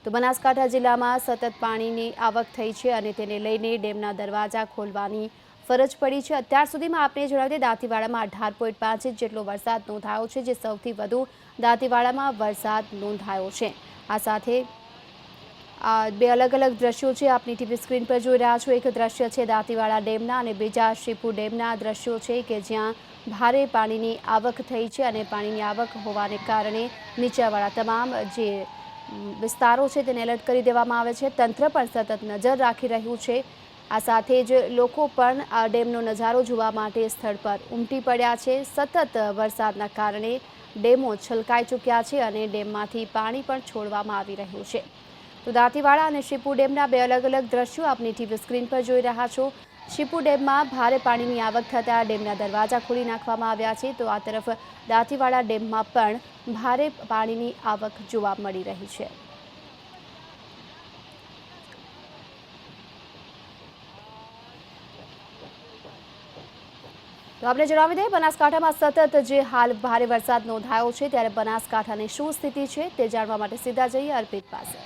તો બનાસકાંઠા જિલ્લામાં સતત પાણીની આવક થઈ છે અને તેને લઈને ડેમના દરવાજા ખોલવાની ફરજ પડી છે। અત્યાર સુધીમાં આપને જણાવી દઈએ દાંતીવાડામાં 18.5 ઇંચ જેટલો વરસાદ નોંધાયો છે, જે સૌથી વધુ દાંતીવાડામાં વરસાદ નોંધાયો છે। આ સાથે બે અલગ અલગ દ્રશ્યો છે, આપની ટીવી સ્ક્રીન પર જોઈ રહ્યા છો। એક દ્રશ્ય છે દાંતીવાડા ડેમના અને બીજા શિવપુર ડેમના દ્રશ્યો છે કે જ્યાં ભારે પાણીની આવક થઈ છે અને પાણીની આવક હોવાને કારણે નીચાણવાળા તમામ જે વિસ્તારો છે તેને એલર્ટ કરી દેવામાં આવે છે। તંત્ર પણ સતત નજર રાખી રહ્યું છે। આ સાથે જ લોકો પણ આ ડેમનો નજારો જોવા માટે સ્થળ પર ઉમટી પડ્યા છે। સતત વરસાદના કારણે ડેમો છલકાઈ ચૂક્યા છે અને ડેમમાંથી પાણી પણ છોડવામાં આવી રહ્યું છે। તો દાંતીવાડા અને શિવપુર ડેમના બે અલગ અલગ દ્રશ્યો આપની ટીવી સ્ક્રીન પર જોઈ રહ્યા છો। શિવપુર ડેમમાં ભારે પાણીની આવક થતાં ડેમના દરવાજા ખોલી નાખવામાં આવ્યા છે, તો આ તરફ દાંતીવાડા ડેમમાં પણ ભારે પાણીની આવક જોવા મળી રહી છે। તો આપણે જણાવી દઈએ બનાસકાંઠામાં સતત જે હાલ ભારે વરસાદ નોંધાયો છે, ત્યારે બનાસકાંઠાની શું સ્થિતિ છે તે જાણવા માટે સીધા જઈએ અર્પિત પાસે।